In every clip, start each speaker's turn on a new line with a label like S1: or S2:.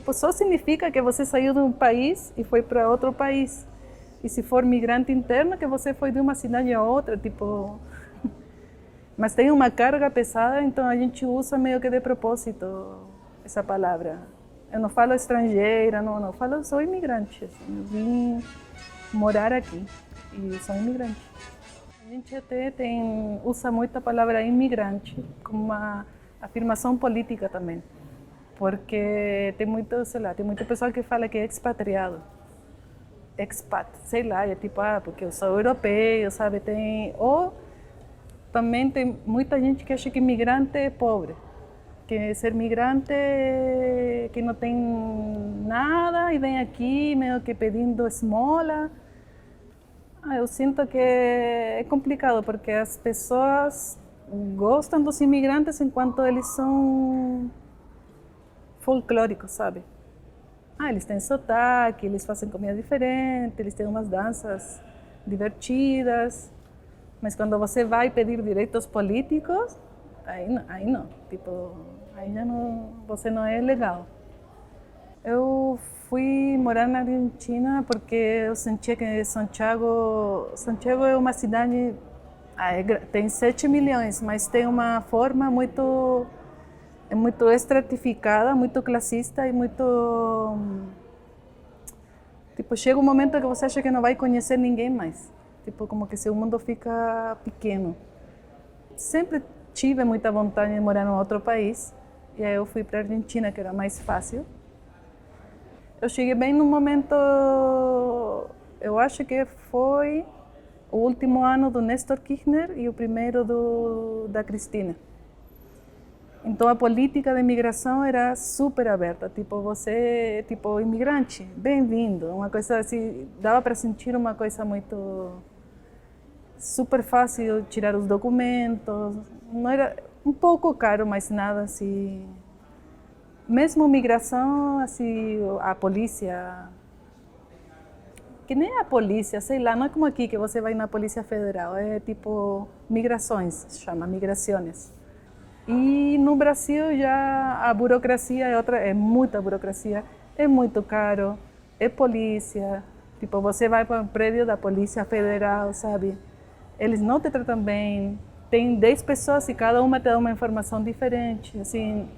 S1: tipo, só significa que você saiu de um país e foi para outro país. E se for migrante interno, que você foi de uma cidade a outra, tipo... Mas tem uma carga pesada, então a gente usa meio que de propósito essa palavra. Eu não falo estrangeira, não falo, sou imigrante, assim, eu vim morar aqui e sou imigrante. A gente até usa muito a palavra imigrante como uma afirmação política também, porque tem muito, sei lá, tem muita pessoa que fala que é expatriado, expat, sei lá, é tipo, porque eu sou europeu, sabe, ou também tem muita gente que acha que migrante é pobre, que ser migrante que não tem nada e vem aqui meio que pedindo esmola. Eu sinto que é complicado porque as pessoas gostam dos imigrantes enquanto eles são folclóricos, sabe? Eles têm sotaque, eles fazem comida diferente, eles têm umas danças divertidas. Mas quando você vai pedir direitos políticos, aí não, tipo, aí já não, você não é legal. Eu fui morar na Argentina porque eu sentia que Santiago é uma cidade, tem 7 milhões, mas tem uma forma muito estratificada, muito classista e muito... Tipo, chega um momento que você acha que não vai conhecer ninguém mais. Tipo, como que seu mundo fica pequeno. Sempre tive muita vontade de morar em outro país. E aí eu fui para a Argentina, que era mais fácil. Eu cheguei bem no momento, eu acho que foi o último ano do Néstor Kirchner e o primeiro da Cristina. Então a política de imigração era super aberta, tipo, você, tipo, imigrante, bem-vindo, uma coisa assim, dava para sentir uma coisa muito super fácil tirar os documentos, não era um pouco caro, mas nada assim. Mesmo migração, assim, a polícia, que nem a polícia, sei lá, não é como aqui que você vai na Polícia Federal, é tipo migrações, se chama, migrações. E no Brasil já a burocracia é outra, é muita burocracia, é muito caro, é polícia, tipo você vai para um prédio da Polícia Federal, sabe? Eles não te tratam bem, tem 10 pessoas e cada uma te dá uma informação diferente, assim,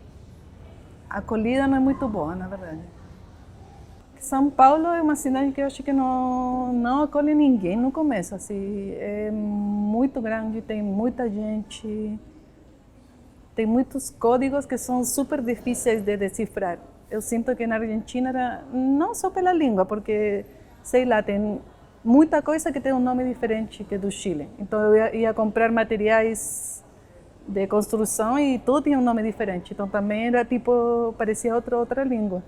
S1: a acolhida não é muito boa, na verdade. São Paulo é uma cidade que eu acho que não acolhe ninguém no começo, assim, é muito grande, tem muita gente. Tem muitos códigos que são super difíceis de decifrar. Eu sinto que na Argentina era, não só pela língua, porque, sei lá, tem muita coisa que tem um nome diferente que do Chile. Então eu ia comprar materiais de construção e tudo tinha um nome diferente. Então também era tipo, parecia outra língua.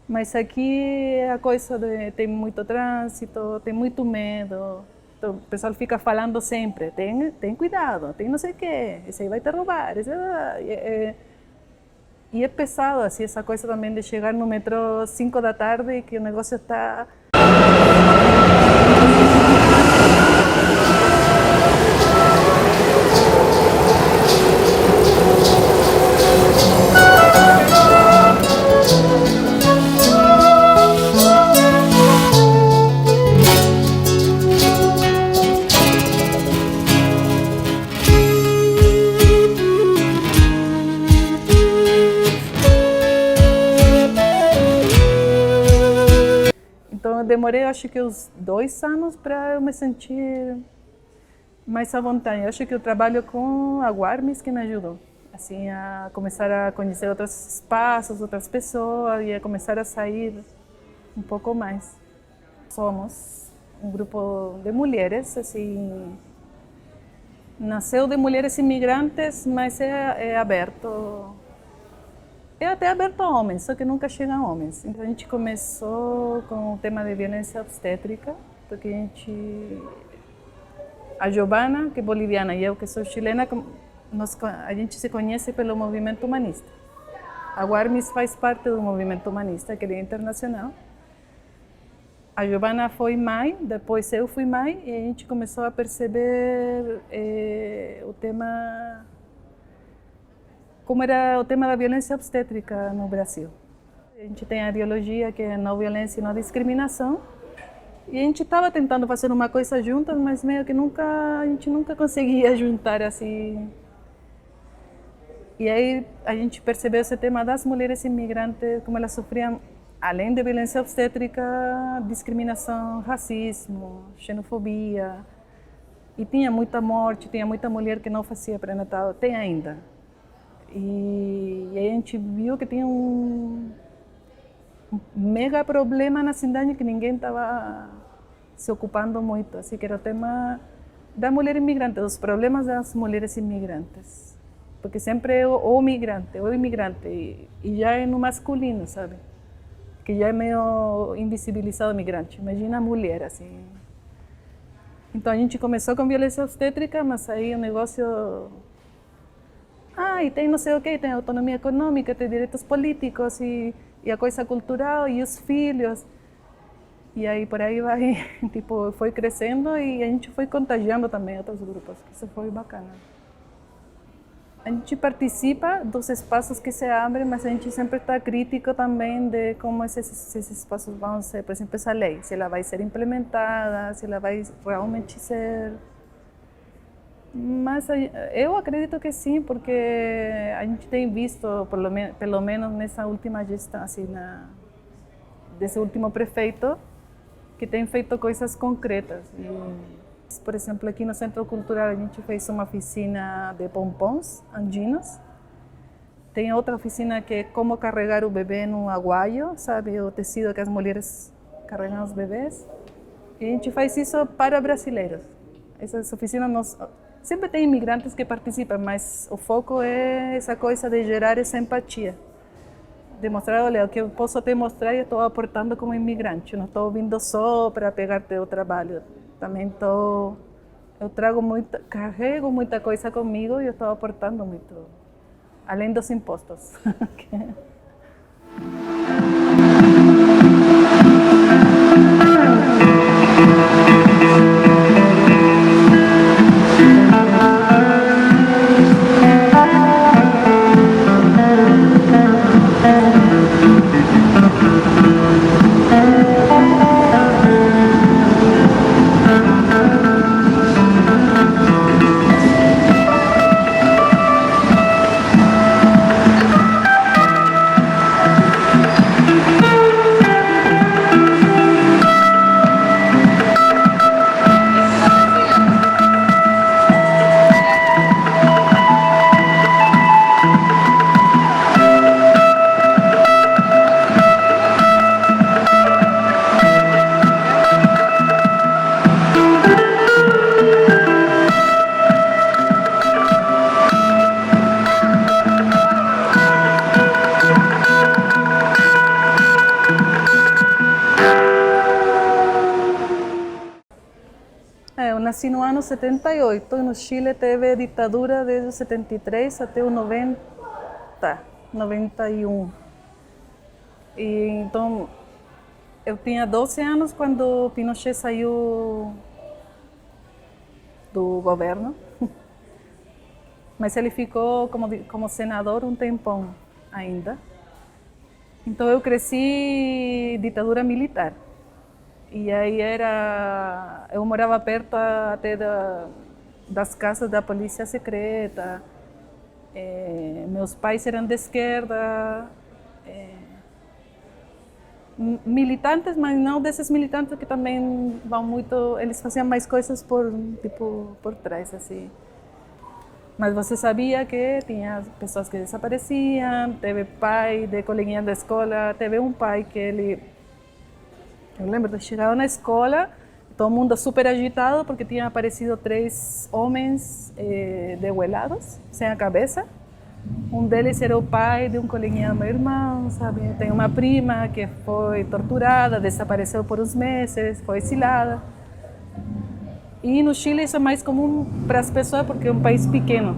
S1: Mas aqui a coisa tem muito trânsito, tem muito medo. Então, o pessoal fica falando sempre, tem cuidado, tem não sei o quê, esse aí vai te roubar. E é pesado, assim, essa coisa também de chegar no metrô 5 da tarde e que o negócio está... Então eu demorei acho que uns 2 anos para eu me sentir mais à vontade. Eu acho que o trabalho com a Guarmis que me ajudou, assim, a começar a conhecer outros espaços, outras pessoas e a começar a sair um pouco mais. Somos um grupo de mulheres, assim, nasceu de mulheres imigrantes, mas é aberto. É até aberto a homens, só que nunca chegam homens. Então a gente começou com o tema de violência obstétrica, porque a Giovana, que é boliviana, e eu, que sou chilena, a gente se conhece pelo movimento humanista. A Guarmis faz parte do movimento humanista, que ele é internacional. A Giovana foi mãe, depois eu fui mãe, e a gente começou a perceber o tema... como era o tema da violência obstétrica no Brasil. A gente tem a ideologia que é não violência e não discriminação. E a gente estava tentando fazer uma coisa juntas, mas meio que a gente nunca conseguia juntar assim. E aí a gente percebeu esse tema das mulheres imigrantes, como elas sofriam, além de violência obstétrica, discriminação, racismo, xenofobia. E tinha muita morte, tinha muita mulher que não fazia pré-natal, tem ainda. E aí a gente viu que tinha um mega problema na cidade que ninguém estava se ocupando muito. Assim que era o tema da mulher imigrante, dos problemas das mulheres imigrantes. Porque sempre é o migrante, o imigrante, e já é no masculino, sabe? Que já é meio invisibilizado o migrante. Imagina a mulher, assim. Então a gente começou com violência obstétrica, mas aí o negócio... e tem não sei o quê, tem autonomia econômica, tem direitos políticos e a coisa cultural e os filhos. E aí por aí vai, tipo, foi crescendo e a gente foi contagiando também outros grupos, que isso foi bacana. A gente participa dos espaços que se abrem, mas a gente sempre está crítico também de como esses espaços vão ser, por exemplo, essa lei, se ela vai ser implementada, se ela vai realmente ser... Mas eu acredito que sim, porque a gente tem visto, pelo menos nessa última gestão, assim, desse último prefeito, que tem feito coisas concretas. Por exemplo, aqui no Centro Cultural a gente fez uma oficina de pompons andinos. Tem outra oficina que é como carregar o bebê no aguaio, sabe? O tecido que as mulheres carregam os bebês. E a gente faz isso para brasileiros. Essas oficinas sempre tem imigrantes que participam, mas o foco é essa coisa de gerar essa empatia. De mostrar, olha, o que eu posso te mostrar e estou aportando como imigrante. Eu não estou vindo só para pegar teu trabalho. Também carrego muita coisa comigo e eu estou aportando muito, além dos impostos. Eu nasci no ano 78 e no Chile teve ditadura desde o 73 até o 91. E então eu tinha 12 anos quando Pinochet saiu do governo, mas ele ficou como senador um tempão ainda. Então eu cresci ditadura militar. E aí eu morava perto até das casas da polícia secreta. Meus pais eram de esquerda, militantes, mas não desses militantes que também vão muito, eles faziam mais coisas por trás, assim. Mas você sabia que tinha pessoas que desapareciam, teve pai de coleguinha da escola, teve um pai que eu lembro de chegar na escola, todo mundo super agitado porque tinham aparecido 3 homens degüelados, sem a cabeça. Um deles era o pai de um coleguinha do meu irmão, sabe? Tem uma prima que foi torturada, desapareceu por uns meses, foi exilada. E no Chile isso é mais comum para as pessoas porque é um país pequeno.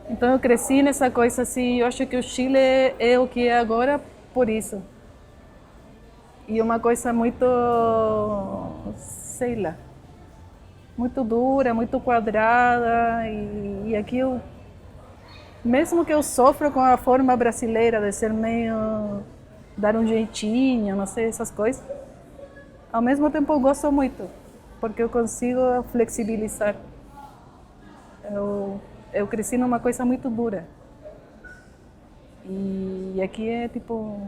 S1: Então eu cresci nessa coisa assim, eu acho que o Chile é o que é agora por isso. E uma coisa muito, sei lá, muito dura, muito quadrada. E aqui mesmo que eu sofro com a forma brasileira de ser meio dar um jeitinho, não sei, essas coisas. Ao mesmo tempo eu gosto muito, porque eu consigo flexibilizar. Eu cresci numa coisa muito dura. E aqui é tipo,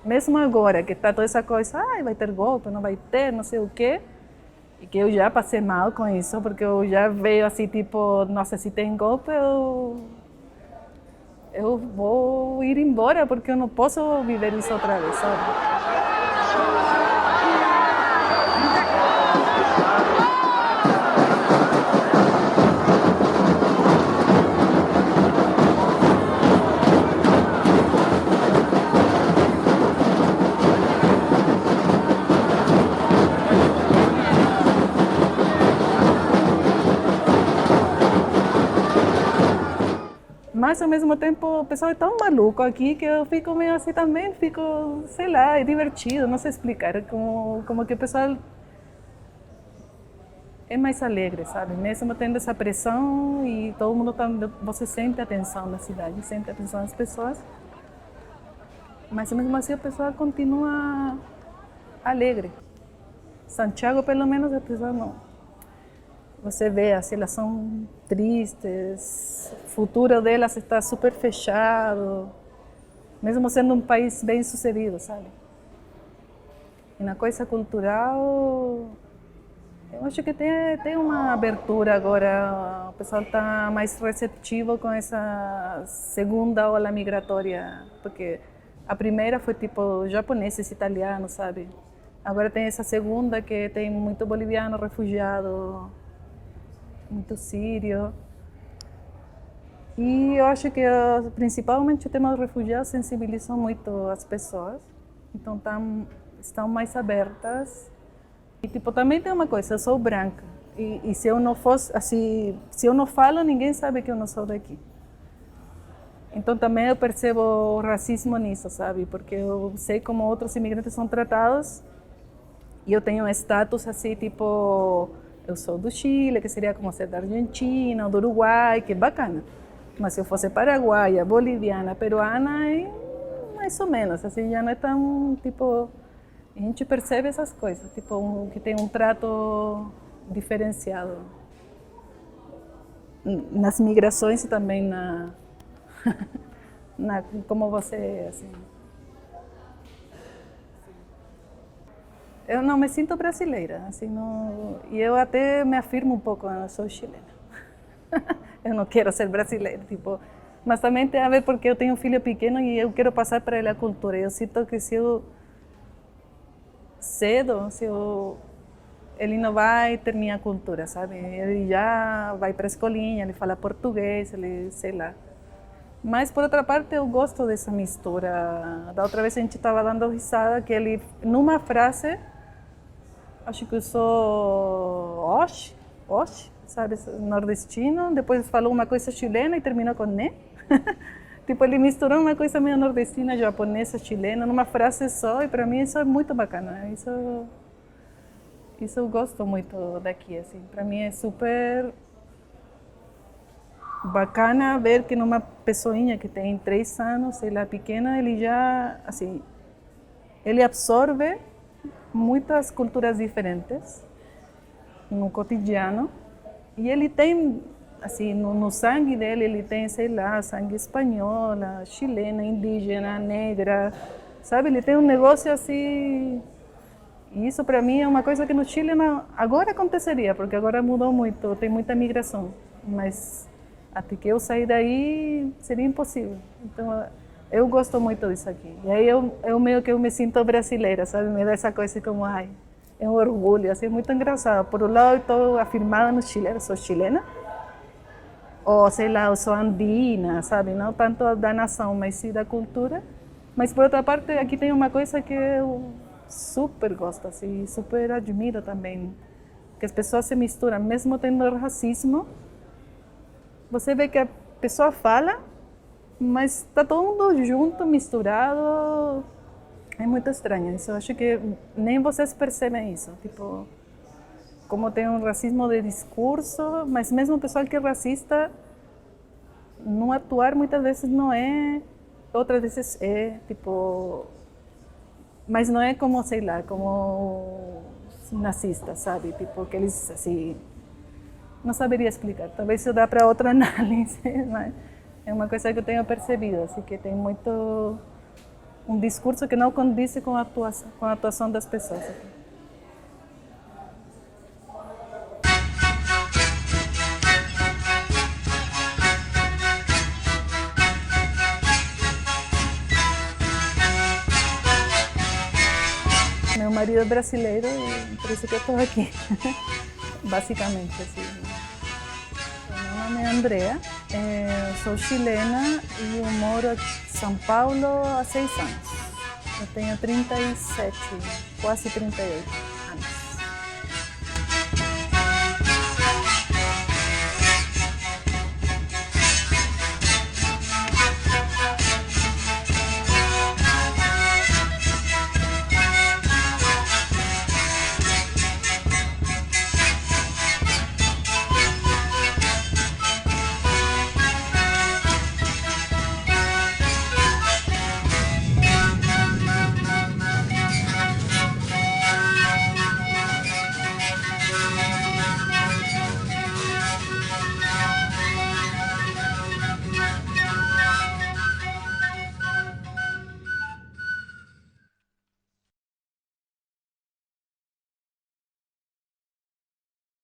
S1: mesmo agora que está toda essa coisa, vai ter golpe, não vai ter, não sei o quê, e que eu já passei mal com isso, porque eu já vejo assim, tipo, nossa, se tem golpe, eu vou ir embora, porque eu não posso viver isso outra vez, sabe? Mas ao mesmo tempo o pessoal é tão maluco aqui que eu fico meio assim também, fico, sei lá, é divertido, não sei explicar, como que o pessoal é mais alegre, sabe? Mesmo tendo essa pressão e todo mundo tá, você sente a atenção na cidade, sente a atenção das pessoas, mas mesmo assim o pessoal continua alegre. Santiago, pelo menos, a pessoa não. Você vê, assim, elas são tristes, o futuro delas está super fechado, mesmo sendo um país bem sucedido, sabe? E na coisa cultural, eu acho que tem uma abertura agora, o pessoal está mais receptivo com essa segunda ola migratória, porque a primeira foi tipo japoneses, italianos, sabe? Agora tem essa segunda que tem muito boliviano refugiado, muito sírio. E eu acho que principalmente o tema dos refugiados sensibilizou muito as pessoas, então estão mais abertas. E tipo, também tem uma coisa, eu sou branca, e se eu não fosse, assim, se eu não falo, ninguém sabe que eu não sou daqui. Então também eu percebo o racismo nisso, sabe? Porque eu sei como outros imigrantes são tratados, e eu tenho um status assim, tipo, eu sou do Chile, que seria como ser da Argentina, ou do Uruguai, que é bacana. Mas se eu fosse paraguaia, boliviana, peruana, mais ou menos, assim, já não é tão, tipo, a gente percebe essas coisas, tipo, que tem um trato diferenciado. Nas migrações e também como você é, assim. Eu não me sinto brasileira, assim, não, e eu até me afirmo um pouco, eu sou chilena. Eu não quero ser brasileira, tipo, mas também tem a ver porque eu tenho um filho pequeno e eu quero passar para ele a cultura. Eu sinto que se eu cedo, ele não vai ter minha cultura, sabe? Ele já vai para a escolinha, ele fala português, ele sei lá. Mas por outra parte eu gosto dessa mistura. Da outra vez a gente estava dando risada que ele, numa frase, acho que usou oxe, sabe, nordestino, depois falou uma coisa chilena e terminou com né. Tipo, ele misturou uma coisa meio nordestina, japonesa, chilena, numa frase só, e para mim isso é muito bacana. Isso eu gosto muito daqui, assim. Para mim é super bacana ver que numa pessoinha que tem 3 anos, sei lá, pequena, ele já, assim, ele absorve muitas culturas diferentes no cotidiano e ele tem, assim, no sangue dele, ele tem, sei lá, sangue espanhola, chilena, indígena, negra, sabe? Ele tem um negócio assim. E isso para mim é uma coisa que no Chile não, agora aconteceria, porque agora mudou muito, tem muita migração, mas até que eu sair daí seria impossível. Então eu gosto muito disso aqui. E aí eu meio que eu me sinto brasileira, sabe? Me dá essa coisa como, ai, é um orgulho, assim, muito engraçado. Por um lado, eu estou afirmada no Chile, eu sou chilena, ou sei lá, eu sou andina, sabe? Não tanto da nação, mas sim da cultura. Mas por outra parte, aqui tem uma coisa que eu super gosto, assim, super admiro também, que as pessoas se misturam, mesmo tendo racismo, você vê que a pessoa fala, mas está todo mundo junto, misturado, é muito estranho isso, eu acho que nem vocês percebem isso, tipo, como tem um racismo de discurso, mas mesmo o pessoal que é racista, no atuar muitas vezes não é, outras vezes é, tipo, Mas não é como, sei lá, como nazistas, sabe? Tipo, que eles, assim, não saberia explicar. Talvez isso dá para outra análise, mas é uma coisa que eu tenho percebido, assim, que tem muito um discurso que não condiz com a atuação das pessoas. Meu marido é brasileiro e por isso que eu estou aqui, basicamente. Assim. Meu nome é Andrea, sou chilena e eu moro em São Paulo há 6 anos. Eu tenho 37, quase 38.